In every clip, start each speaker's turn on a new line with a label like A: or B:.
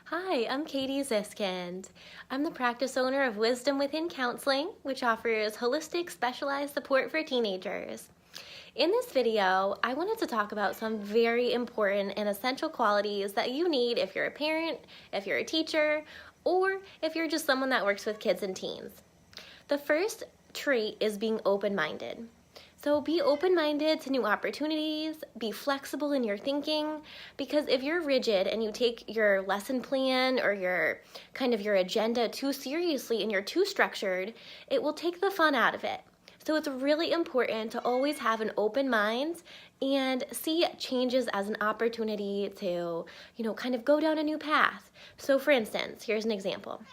A: Hi, I'm Katie Ziskind. I'm the practice owner of Wisdom Within Counseling, which offers holistic, specialized support for teenagers. In this video, I wanted to talk about some very important and essential qualities that you need if you're a parent, if you're a teacher, or if you're just someone that works with kids and teens. The first trait is being open-minded. So be open-minded to new opportunities, be flexible in your thinking, because if you're rigid and you take your lesson plan or your agenda too seriously and you're too structured, it will take the fun out of it. So it's really important to always have an open mind and see changes as an opportunity to, go down a new path. So for instance, here's an example.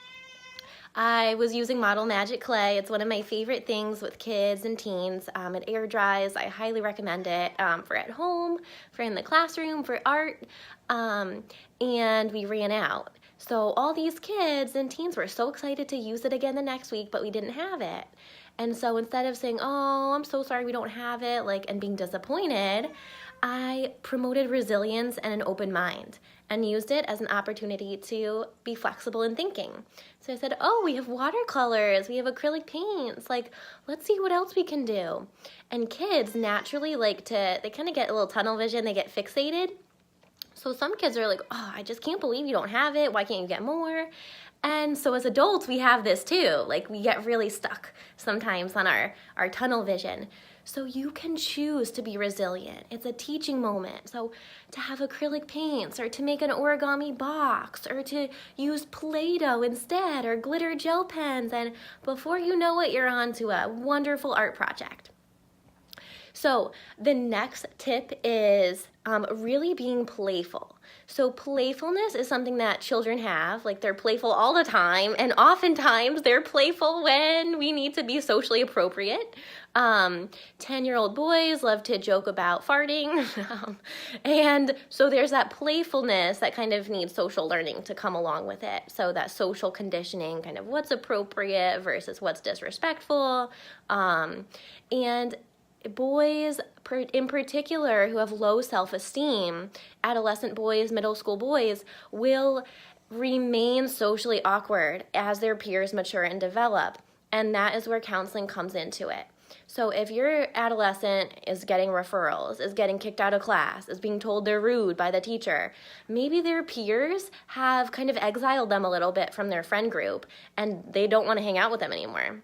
A: I was using Model Magic Clay. It's one of my favorite things with kids and teens. It air dries. I highly recommend it for at home, for in the classroom, for art, and we ran out. So all these kids and teens were so excited to use it again the next week, but we didn't have it. And so instead of saying, oh, I'm so sorry we don't have it, and being disappointed, I promoted resilience and an open mind and used it as an opportunity to be flexible in thinking. So I said, oh, we have watercolors, we have acrylic paints, let's see what else we can do. And kids naturally they kind of get a little tunnel vision, they get fixated. So some kids are like, oh, I just can't believe you don't have it, why can't you get more? And so as adults, we have this too. We get really stuck sometimes on our tunnel vision. So you can choose to be resilient. It's a teaching moment. So to have acrylic paints or to make an origami box or to use Play-Doh instead or glitter gel pens. And before you know it, you're on to a wonderful art project. So the next tip is really being playful. So playfulness is something that children have, they're playful all the time, and oftentimes they're playful when we need to be socially appropriate. 10-year-old boys love to joke about farting, and so there's that playfulness that kind of needs social learning to come along with it. So that social conditioning, kind of what's appropriate versus what's disrespectful, and boys in particular who have low self-esteem, adolescent boys, middle school boys, will remain socially awkward as their peers mature and develop. And that is where counseling comes into it. So if your adolescent is getting referrals, is getting kicked out of class, is being told they're rude by the teacher, maybe their peers have kind of exiled them a little bit from their friend group and they don't want to hang out with them anymore,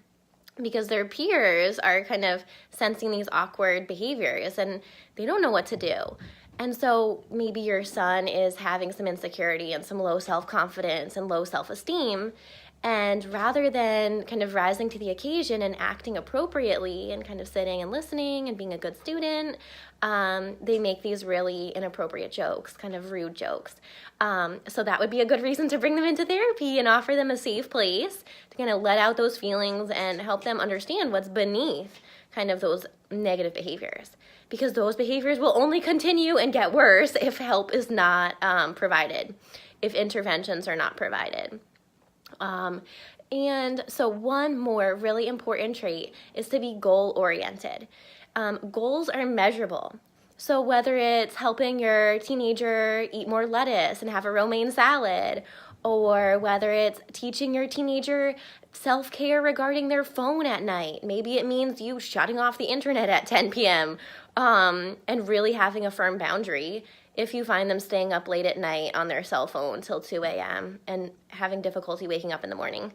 A: because their peers are kind of sensing these awkward behaviors and they don't know what to do. And so maybe your son is having some insecurity and some low self-confidence and low self-esteem, and rather than kind of rising to the occasion and acting appropriately and kind of sitting and listening and being a good student, they make these really inappropriate jokes, kind of rude jokes. So that would be a good reason to bring them into therapy and offer them a safe place to kind of let out those feelings and help them understand what's beneath kind of those negative behaviors. Because those behaviors will only continue and get worse if help is not provided, if interventions are not provided. And so one more really important trait is to be goal-oriented. Goals are measurable. So whether it's helping your teenager eat more lettuce and have a romaine salad, or whether it's teaching your teenager self-care regarding their phone at night, maybe it means you shutting off the internet at 10 p.m. And really having a firm boundary if you find them staying up late at night on their cell phone till 2 a.m. and having difficulty waking up in the morning.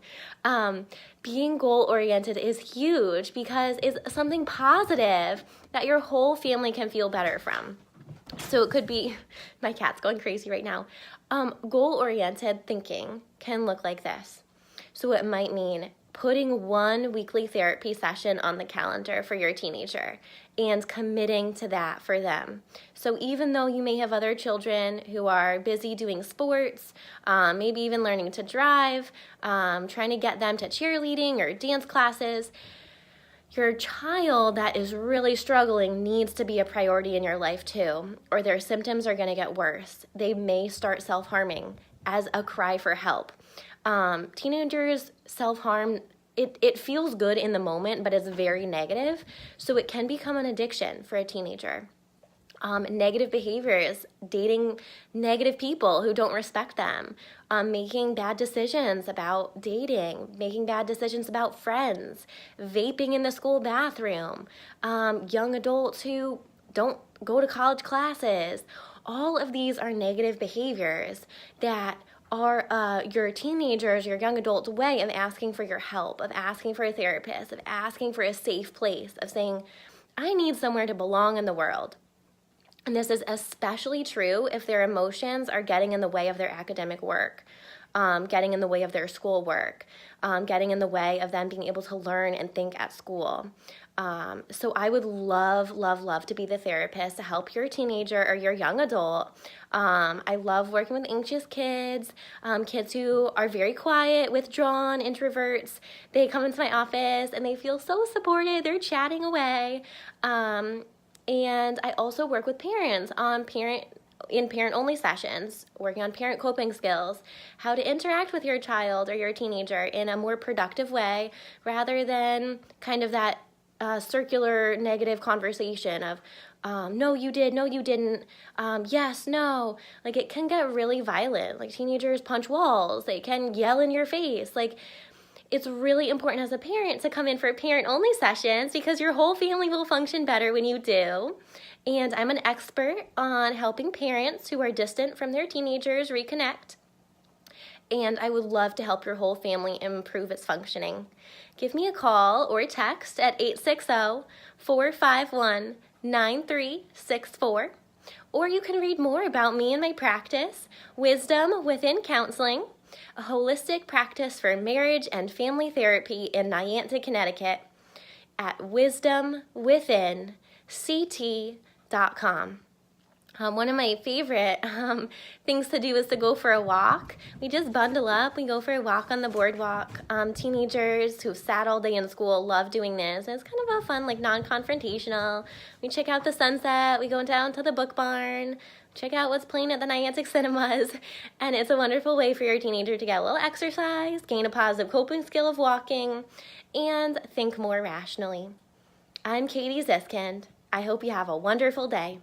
A: Being goal-oriented is huge because it's something positive that your whole family can feel better from. So it could be, my cat's going crazy right now. Goal-oriented thinking can look like this. So it might mean putting one weekly therapy session on the calendar for your teenager and committing to that for them. So even though you may have other children who are busy doing sports, maybe even learning to drive, trying to get them to cheerleading or dance classes, your child that is really struggling needs to be a priority in your life too, or their symptoms are going to get worse. They may start self-harming as a cry for help. Teenagers self-harm, it feels good in the moment, but it's very negative, so it can become an addiction for a teenager. Negative behaviors, dating negative people who don't respect them, making bad decisions about dating, making bad decisions about friends, vaping in the school bathroom, young adults who don't go to college classes. All of these are negative behaviors that are your teenagers, your young adults' way of asking for your help, of asking for a therapist, of asking for a safe place, of saying, I need somewhere to belong in the world. And this is especially true if their emotions are getting in the way of their academic work, getting in the way of their schoolwork, getting in the way of them being able to learn and think at school. So I would love, love, love to be the therapist to help your teenager or your young adult. I love working with anxious kids, kids who are very quiet, withdrawn, introverts. They come into my office and they feel so supported. They're chatting away. And I also work with parents on parent-only sessions, working on parent coping skills, how to interact with your child or your teenager in a more productive way rather than kind of that circular negative conversation of, no, you did, no, you didn't, yes, no. Like, it can get really violent. Like, teenagers punch walls. They can yell in your face. Like, it's really important as a parent to come in for parent-only sessions because your whole family will function better when you do. And I'm an expert on helping parents who are distant from their teenagers reconnect. And I would love to help your whole family improve its functioning. Give me a call or a text at 860-451-9364. Or you can read more about me and my practice, Wisdom Within Counseling, a holistic practice for marriage and family therapy in Niantic, Connecticut, at wisdomwithinct.com. One of my favorite things to do is to go for a walk. We just bundle up, we go for a walk on the boardwalk. Teenagers who've sat all day in school love doing this. And it's kind of a fun, like, non-confrontational. We check out the sunset, we go down to the book barn, check out what's playing at the Niantic cinemas, and it's a wonderful way for your teenager to get a little exercise, gain a positive coping skill of walking, and think more rationally. I'm Katie Ziskind. I hope you have a wonderful day.